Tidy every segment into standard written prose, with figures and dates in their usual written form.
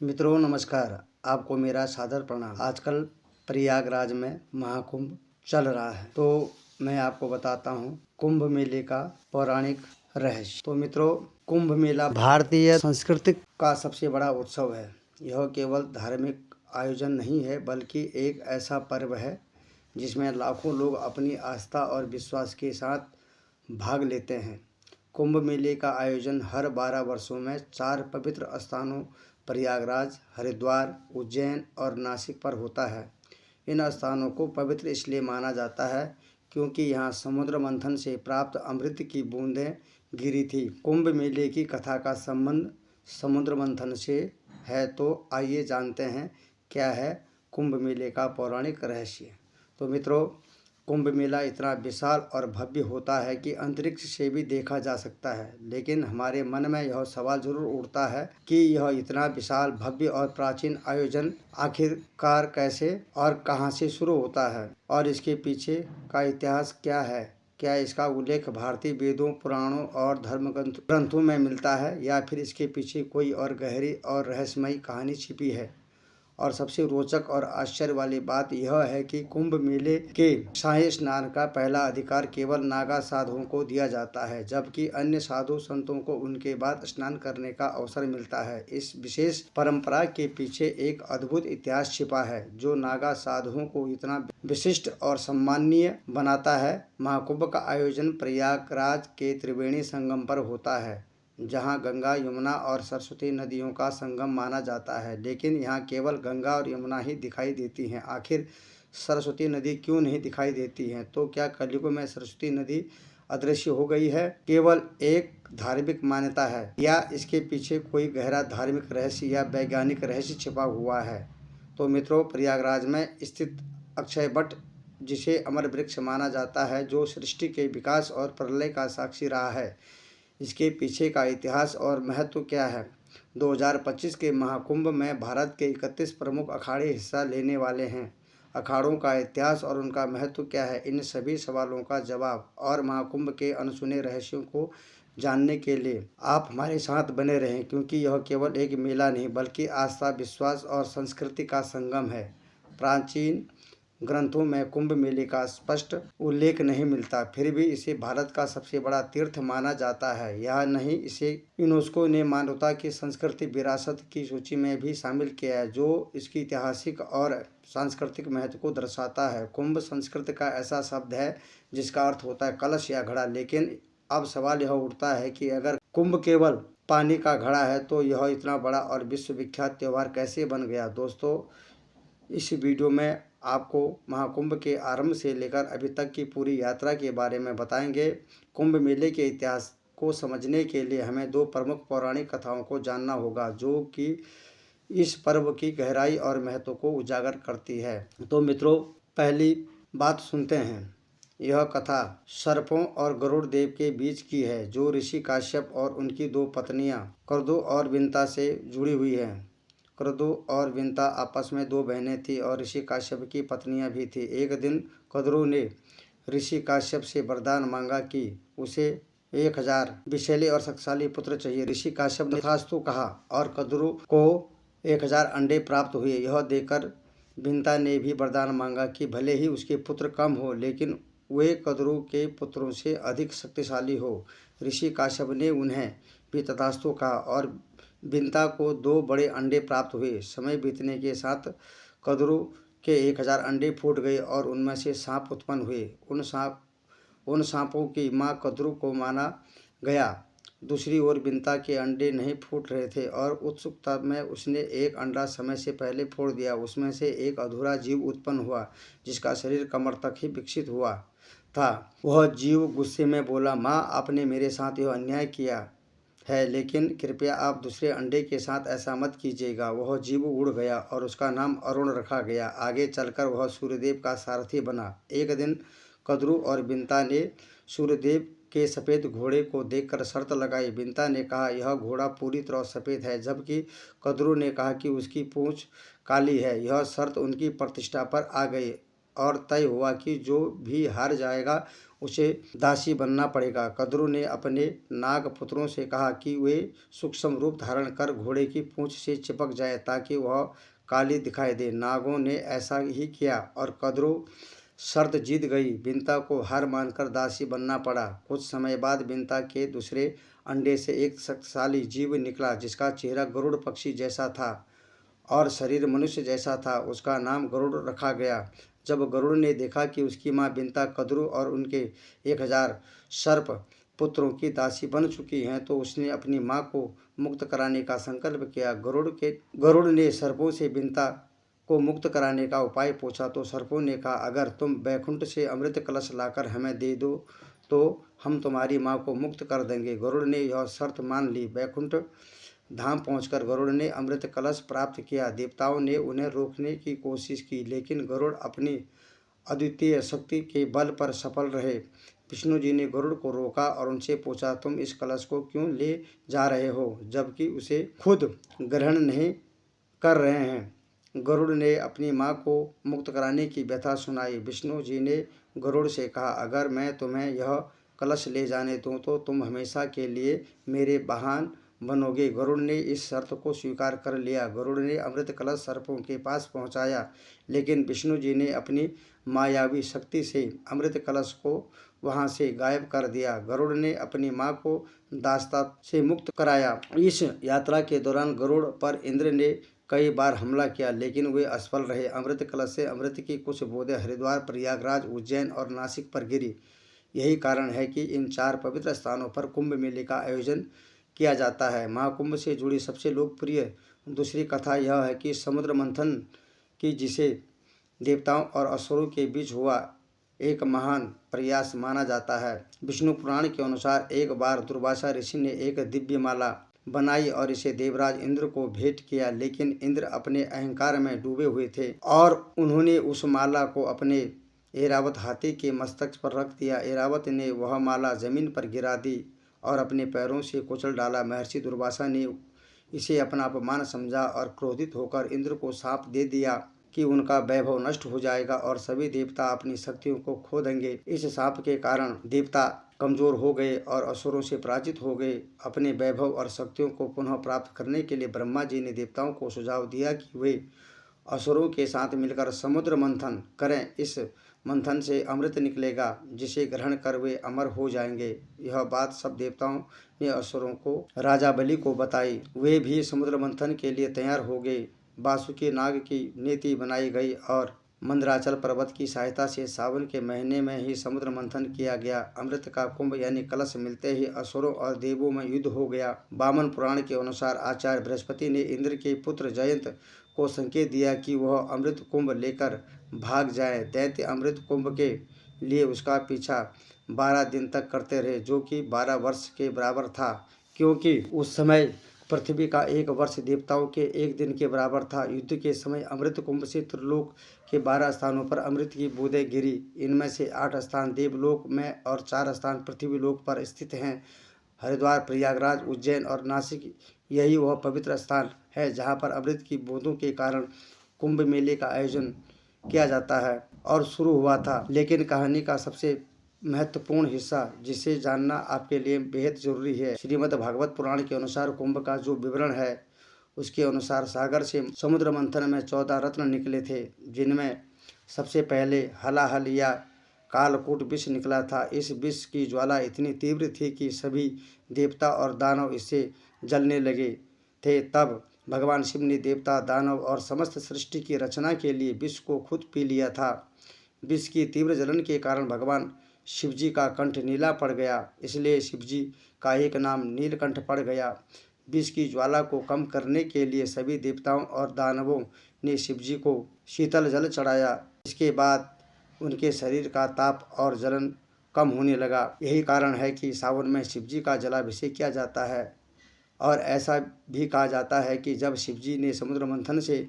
मित्रों नमस्कार। आपको मेरा सादर प्रणाम। आजकल प्रयागराज में महाकुंभ चल रहा है, तो मैं आपको बताता हूँ कुंभ मेले का पौराणिक रहस्य। तो मित्रों, कुंभ मेला भारतीय संस्कृति का सबसे बड़ा उत्सव है। यह केवल धार्मिक आयोजन नहीं है, बल्कि एक ऐसा पर्व है जिसमें लाखों लोग अपनी आस्था और विश्वास के साथ भाग लेते हैं। कुंभ मेले का आयोजन हर 12 वर्षों में 4 पवित्र स्थानों प्रयागराज, हरिद्वार, उज्जैन और नासिक पर होता है। इन स्थानों को पवित्र इसलिए माना जाता है क्योंकि यहाँ समुद्र मंथन से प्राप्त अमृत की बूंदें गिरी थी। कुंभ मेले की कथा का संबंध समुद्र मंथन से है, तो आइए जानते हैं क्या है कुंभ मेले का पौराणिक रहस्य। तो मित्रों, कुंभ मेला इतना विशाल और भव्य होता है कि अंतरिक्ष से भी देखा जा सकता है, लेकिन हमारे मन में यह सवाल जरूर उठता है कि यह इतना विशाल, भव्य और प्राचीन आयोजन आखिरकार कैसे और कहां से शुरू होता है और इसके पीछे का इतिहास क्या है। क्या इसका उल्लेख भारतीय वेदों, पुराणों और धर्म ग्रंथों में मिलता है या फिर इसके पीछे कोई और गहरी और रहस्यमयी कहानी छिपी है। और सबसे रोचक और आश्चर्य वाली बात यह है कि कुंभ मेले के शाही स्नान का पहला अधिकार केवल नागा साधुओं को दिया जाता है, जबकि अन्य साधु संतों को उनके बाद स्नान करने का अवसर मिलता है। इस विशेष परंपरा के पीछे एक अद्भुत इतिहास छिपा है जो नागा साधुओं को इतना विशिष्ट और सम्माननीय बनाता है। महाकुंभ का आयोजन प्रयागराज के त्रिवेणी संगम पर होता है, जहां गंगा, यमुना और सरस्वती नदियों का संगम माना जाता है। लेकिन यहाँ केवल गंगा और यमुना ही दिखाई देती हैं। आखिर सरस्वती नदी क्यों नहीं दिखाई देती है? तो क्या कलयुग में सरस्वती नदी अदृश्य हो गई है? केवल एक धार्मिक मान्यता है या इसके पीछे कोई गहरा धार्मिक रहस्य या वैज्ञानिक रहस्य छिपा हुआ है? तो मित्रों, प्रयागराज में स्थित अक्षय वट, जिसे अमर वृक्ष माना जाता है, जो सृष्टि के विकास और प्रलय का साक्षी रहा है, इसके पीछे का इतिहास और महत्व क्या है? 2025 के महाकुंभ में भारत के 31 प्रमुख अखाड़े हिस्सा लेने वाले हैं। अखाड़ों का इतिहास और उनका महत्व क्या है? इन सभी सवालों का जवाब और महाकुंभ के अनसुने रहस्यों को जानने के लिए आप हमारे साथ बने रहें, क्योंकि यह केवल एक मेला नहीं बल्कि आस्था, विश्वास और संस्कृति का संगम है। प्राचीन ग्रंथों में कुंभ मेले का स्पष्ट उल्लेख नहीं मिलता, फिर भी इसे भारत का सबसे बड़ा तीर्थ माना जाता है। यह नहीं, इसे यूनेस्को ने मानवता की संस्कृति विरासत की सूची में भी शामिल किया है, जो इसकी ऐतिहासिक और सांस्कृतिक महत्व को दर्शाता है। कुंभ संस्कृत का ऐसा शब्द है जिसका अर्थ होता है कलश या घड़ा, लेकिन अब सवाल यह उठता है कि अगर कुंभ केवल पानी का घड़ा है तो यह इतना बड़ा और विश्वविख्यात त्यौहार कैसे बन गया। दोस्तों, इस वीडियो में आपको महाकुंभ के आरंभ से लेकर अभी तक की पूरी यात्रा के बारे में बताएंगे। कुंभ मेले के इतिहास को समझने के लिए हमें 2 प्रमुख पौराणिक कथाओं को जानना होगा, जो कि इस पर्व की गहराई और महत्व को उजागर करती है। तो मित्रों, पहली बात सुनते हैं। यह कथा सर्पों और गरुड़ देव के बीच की है, जो ऋषि काश्यप और उनकी 2 पत्नियां क्रतु और विंता से जुड़ी हुई है। क्रतु और विंता आपस में 2 बहनें थीं और ऋषि काश्यप की पत्नियां भी थीं। एक दिन क्रतु ने ऋषि काश्यप से वरदान मांगा कि उसे 1000 विषैले और शक्तिशाली पुत्र चाहिए। ऋषि काश्यप ने तथास्तु कहा और क्रतु को 1000 अंडे प्राप्त हुए। यह देखकर विंता ने भी वरदान मांगा कि भले ही उसके पुत्र कम हो, लेकिन वे क्रतु के पुत्रों से अधिक शक्तिशाली हो। ऋषि काश्यप ने उन्हें भी तथास्तु कहा और विंता को 2 बड़े अंडे प्राप्त हुए। समय बीतने के साथ क्रतु के 1000 अंडे फूट गए और उनमें से सांप उत्पन्न हुए। उन सांपों की मां क्रतु को माना गया। दूसरी ओर विंता के अंडे नहीं फूट रहे थे और उत्सुकता में उसने एक अंडा समय से पहले फोड़ दिया। उसमें से एक अधूरा जीव उत्पन्न हुआ जिसका शरीर कमर तक ही विकसित हुआ था। वह जीव गुस्से में बोला, माँ, आपने मेरे साथ यह अन्याय किया है, लेकिन कृपया आप दूसरे अंडे के साथ ऐसा मत कीजिएगा। वह जीव उड़ गया और उसका नाम अरुण रखा गया। आगे चलकर वह सूर्यदेव का सारथी बना। एक दिन क्रतु और विंता ने सूर्यदेव के सफ़ेद घोड़े को देखकर शर्त लगाई। विंता ने कहा, यह घोड़ा पूरी तरह सफ़ेद है, जबकि क्रतु ने कहा कि उसकी पूंछ काली है। यह शर्त उनकी प्रतिष्ठा पर आ गई और तय हुआ कि जो भी हार जाएगा उसे दासी बनना पड़ेगा। कद्रू ने अपने नागपुत्रों से कहा कि वे सूक्ष्म रूप धारण कर घोड़े की पूंछ से चिपक जाए ताकि वह काली दिखाई दे। नागों ने ऐसा ही किया और कद्रू शर्त जीत गई। बिंता को हार मानकर दासी बनना पड़ा। कुछ समय बाद बिंता के दूसरे अंडे से एक शक्तिशाली जीव निकला जिसका चेहरा गरुड़ पक्षी जैसा था और शरीर मनुष्य जैसा था। उसका नाम गरुड़ रखा गया। जब गरुड़ ने देखा कि उसकी माँ बिंता कद्रू और उनके 1000 सर्प पुत्रों की दासी बन चुकी हैं तो उसने अपनी माँ को मुक्त कराने का संकल्प किया। गरुड़ ने सर्पों से बिंता को मुक्त कराने का उपाय पूछा तो सर्पों ने कहा, अगर तुम बैकुंठ से अमृत कलश लाकर हमें दे दो तो हम तुम्हारी माँ को मुक्त कर देंगे। गरुड़ ने यह शर्त मान ली। बैकुंठ धाम पहुंचकर गरुड़ ने अमृत कलश प्राप्त किया। देवताओं ने उन्हें रोकने की कोशिश की लेकिन गरुड़ अपनी अद्वितीय शक्ति के बल पर सफल रहे। विष्णु जी ने गरुड़ को रोका और उनसे पूछा, तुम इस कलश को क्यों ले जा रहे हो जबकि उसे खुद ग्रहण नहीं कर रहे हैं। गरुड़ ने अपनी माँ को मुक्त कराने की व्यथा सुनाई। विष्णु जी ने गरुड़ से कहा, अगर मैं तुम्हें यह कलश ले जाने दूं तो तुम हमेशा के लिए मेरे वाहन बनोगे। गरुड़ ने इस शर्त को स्वीकार कर लिया। गरुड़ ने अमृत कलश सर्पों के पास पहुंचाया लेकिन विष्णु जी ने अपनी मायावी शक्ति से अमृत कलश को वहां से गायब कर दिया। गरुड़ ने अपनी माँ को दासता से मुक्त कराया। इस यात्रा के दौरान गरुड़ पर इंद्र ने कई बार हमला किया लेकिन वे असफल रहे। अमृत कलश से अमृत की कुछ बूंदें हरिद्वार, प्रयागराज, उज्जैन और नासिक पर गिरी। यही कारण है कि इन 4 पवित्र स्थानों पर कुंभ मेले का आयोजन किया जाता है। महाकुंभ से जुड़ी सबसे लोकप्रिय दूसरी कथा यह है कि समुद्र मंथन की जिसे देवताओं और असुरों के बीच हुआ एक महान प्रयास माना जाता है। विष्णु पुराण के अनुसार एक बार दुर्वासा ऋषि ने एक दिव्य माला बनाई और इसे देवराज इंद्र को भेंट किया लेकिन इंद्र अपने अहंकार में डूबे हुए थे और उन्होंने उस माला को अपने ऐरावत हाथी के मस्तक पर रख दिया। ऐरावत ने वह माला जमीन पर गिरा दी और अपने पैरों से कुचल डाला। महर्षि दुर्वासा ने इसे अपना अपमान समझा और क्रोधित होकर इंद्र को शाप दे दिया कि उनका वैभव नष्ट हो जाएगा और सभी देवता अपनी शक्तियों को खो देंगे। इस शाप के कारण देवता कमजोर हो गए और असुरों से पराजित हो गए। अपने वैभव और शक्तियों को पुनः प्राप्त करने के लिए ब्रह्मा जी ने देवताओं को सुझाव दिया कि वे असुरों के साथ मिलकर समुद्र मंथन करें। इस मंथन से अमृत निकलेगा जिसे ग्रहण कर वे अमर हो जाएंगे। यह बात सब देवताओं ने असुरों को राजा बलि को बताई। वे भी समुद्र मंथन के लिए तैयार हो गए। वासुकी नाग की नीति बनाई गई और मंदराचल पर्वत की सहायता से सावन के महीने में ही समुद्र मंथन किया गया। अमृत का कुंभ यानी कलश मिलते ही असुरों और देवों में युद्ध हो गया। वामन पुराण के अनुसार आचार्य बृहस्पति ने इंद्र के पुत्र जयंत को संकेत दिया कि वह अमृत कुंभ लेकर भाग जाए। दैत्य अमृत कुंभ के लिए उसका पीछा 12 दिन तक करते रहे जो कि 12 वर्ष के बराबर था, क्योंकि उस समय पृथ्वी का 1 वर्ष देवताओं के 1 दिन के बराबर था। युद्ध के समय अमृत कुंभ से त्रिलोक के 12 स्थानों पर अमृत की बूंदें गिरी। इनमें से 8 स्थान देवलोक में और 4 स्थान पृथ्वीलोक पर स्थित हैं। हरिद्वार, प्रयागराज, उज्जैन और नासिक यही वह पवित्र स्थान है जहाँ पर अमृत की बूंदों के कारण कुंभ मेले का आयोजन किया जाता है और शुरू हुआ था। लेकिन कहानी का सबसे महत्वपूर्ण हिस्सा जिसे जानना आपके लिए बेहद जरूरी है। श्रीमद् भागवत पुराण के अनुसार कुंभ का जो विवरण है उसके अनुसार सागर से समुद्र मंथन में 14 रत्न निकले थे जिनमें सबसे पहले हलाहल या कालकूट विष निकला था। इस विष की ज्वाला इतनी तीव्र थी कि सभी देवता और दानव इससे जलने लगे थे। तब भगवान शिव ने देवता, दानव और समस्त सृष्टि की रचना के लिए विष को खुद पी लिया था। विष की तीव्र जलन के कारण भगवान शिवजी का कंठ नीला पड़ गया, इसलिए शिवजी का एक नाम नीलकंठ पड़ गया। विष की ज्वाला को कम करने के लिए सभी देवताओं और दानवों ने शिवजी को शीतल जल चढ़ाया। इसके बाद उनके शरीर का ताप और जलन कम होने लगा। यही कारण है कि सावन में शिवजी का जलाभिषेक किया जाता है और ऐसा भी कहा जाता है कि जब शिवजी ने समुद्र मंथन से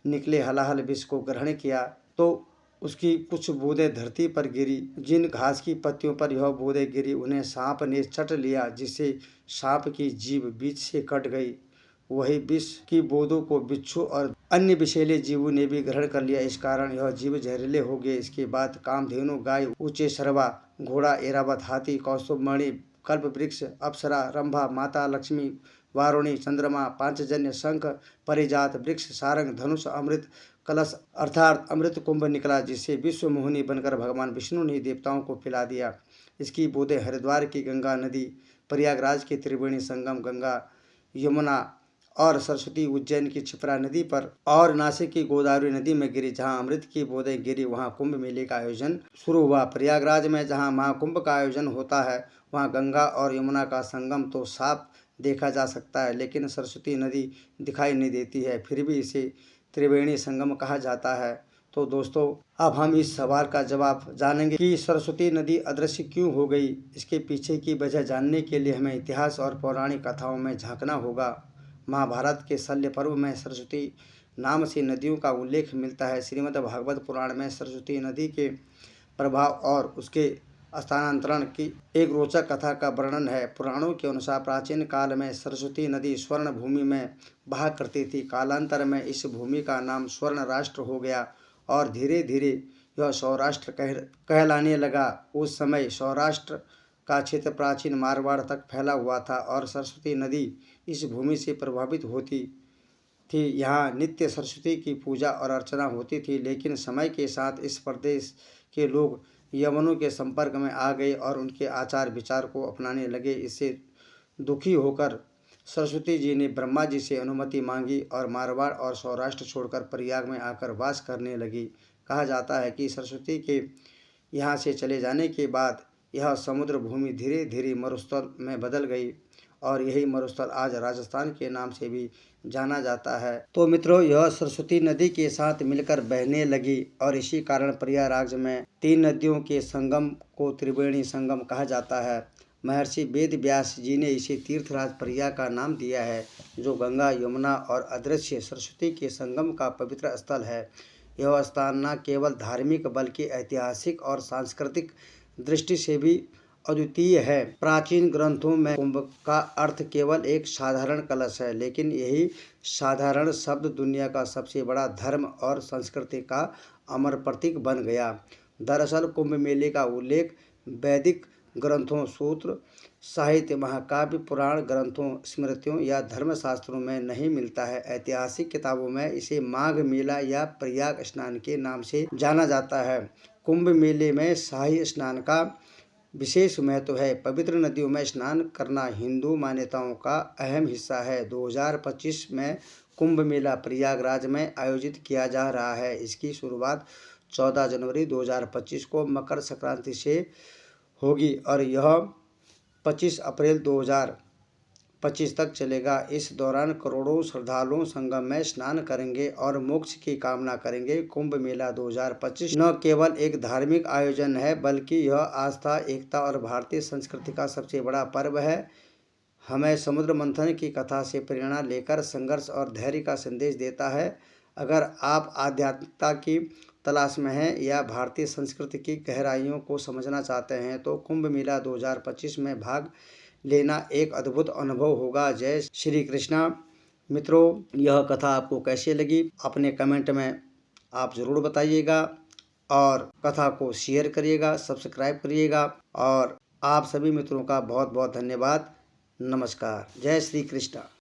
निकले हलाहल विष को ग्रहण किया तो उसकी कुछ बूंदें धरती पर गिरी। जिन घास की पत्तियों पर यह बूंदें गिरी उन्हें सांप ने चट लिया, जिससे सांप की जीभ बीच से कट गई। वही विष की बूंदों को बिच्छू और अन्य विषैले जीवों ने भी ग्रहण कर लिया। इस कारण यह जीव जहरीले हो गए। इसके बाद कामधेनु, गाय, ऊंचे सरवा, घोड़ा, एरावत, हाथी, कौस्तुभ मणि, कल्प वृक्ष, अप्सरा, रंभा, माता लक्ष्मी, वारुणी, चंद्रमा, पांचजन्य, शंख, परिजात, वृक्ष, सारंग, धनुष, अमृत कलश अर्थात अमृत कुंभ निकला, जिसे विश्व मोहिनी बनकर भगवान विष्णु ने देवताओं को पिला दिया। इसकी बूंदें हरिद्वार की गंगा नदी, प्रयागराज के त्रिवेणी संगम, गंगा, यमुना और सरस्वती, उज्जैन की क्षिप्रा नदी पर और नासिक की गोदावरी नदी में गिरी। जहां अमृत की बूंदें गिरी वहां कुंभ मेले का आयोजन शुरू हुआ। प्रयागराज में जहां महाकुंभ का आयोजन होता है वहां गंगा और यमुना का संगम तो साफ देखा जा सकता है, लेकिन सरस्वती नदी दिखाई नहीं देती है। फिर भी इसे त्रिवेणी संगम कहा जाता है। तो दोस्तों, अब हम इस सवाल का जवाब जानेंगे कि सरस्वती नदी अदृश्य क्यों हो गई। इसके पीछे की वजह जानने के लिए हमें इतिहास और पौराणिक कथाओं में झांकना होगा। महाभारत के शल्य पर्व में सरस्वती नाम से नदियों का उल्लेख मिलता है। श्रीमद् भागवत पुराण में सरस्वती नदी के प्रभाव और उसके स्थानांतरण की एक रोचक कथा का वर्णन है। पुराणों के अनुसार प्राचीन काल में सरस्वती नदी स्वर्ण भूमि में बहा करती थी। कालांतर में इस भूमि का नाम स्वर्ण राष्ट्र हो गया और धीरे धीरे यह सौराष्ट्र कहलाने लगा। उस समय सौराष्ट्र का क्षेत्र प्राचीन मारवाड़ तक फैला हुआ था और सरस्वती नदी इस भूमि से प्रभावित होती थी। यहाँ नित्य सरस्वती की पूजा और अर्चना होती थी, लेकिन समय के साथ इस प्रदेश के लोग यवनों के संपर्क में आ गए और उनके आचार विचार को अपनाने लगे। इससे दुखी होकर सरस्वती जी ने ब्रह्मा जी से अनुमति मांगी और मारवाड़ और सौराष्ट्र छोड़कर प्रयाग में आकर वास करने लगी। कहा जाता है कि सरस्वती के यहाँ से चले जाने के बाद यह समुद्र भूमि धीरे धीरे मरुस्थल में बदल गई और यही मरुस्थल आज राजस्थान के नाम से भी जाना जाता है। तो मित्रों, यह सरस्वती नदी के साथ मिलकर बहने लगी और इसी कारण प्रयागराज में 3 नदियों के संगम को त्रिवेणी संगम कहा जाता है। महर्षि वेद व्यास जी ने इसे तीर्थराज प्रयाग का नाम दिया है, जो गंगा, यमुना और अदृश्य सरस्वती के संगम का पवित्र स्थल है। यह स्थान न केवल धार्मिक बल्कि ऐतिहासिक और सांस्कृतिक दृष्टि से भी अद्वितीय है। प्राचीन ग्रंथों में कुंभ का अर्थ केवल एक साधारण कलश है, लेकिन यही साधारण शब्द दुनिया का सबसे बड़ा धर्म और संस्कृति का अमर प्रतीक बन गया। दरअसल कुंभ मेले का उल्लेख वैदिक ग्रंथों, सूत्र साहित्य, महाकाव्य, पुराण ग्रंथों, स्मृतियों या धर्मशास्त्रों में नहीं मिलता है। ऐतिहासिक किताबों में इसे माघ मेला या प्रयाग स्नान के नाम से जाना जाता है। कुंभ मेले में शाही स्नान का विशेष महत्व है। पवित्र नदियों में स्नान करना हिंदू मान्यताओं का अहम हिस्सा है। 2025 में कुंभ मेला प्रयागराज में आयोजित किया जा रहा है। इसकी शुरुआत 14 जनवरी 2025 को मकर संक्रांति से होगी और यह 25 अप्रैल 2025 तक चलेगा। इस दौरान करोड़ों श्रद्धालु संगम में स्नान करेंगे और मोक्ष की कामना करेंगे। कुंभ मेला 2025 न केवल एक धार्मिक आयोजन है, बल्कि यह आस्था, एकता और भारतीय संस्कृति का सबसे बड़ा पर्व है। हमें समुद्र मंथन की कथा से प्रेरणा लेकर संघर्ष और धैर्य का संदेश देता है। अगर आप आध्यात्मिकता की तलाश में हैं या भारतीय संस्कृति की गहराइयों को समझना चाहते हैं, तो कुंभ मेला 2025 में भाग लेना एक अद्भुत अनुभव होगा। जय श्री कृष्णा। मित्रों, यह कथा आपको कैसी लगी अपने कमेंट में आप ज़रूर बताइएगा और कथा को शेयर करिएगा, सब्सक्राइब करिएगा और आप सभी मित्रों का बहुत बहुत धन्यवाद। नमस्कार। जय श्री कृष्ण।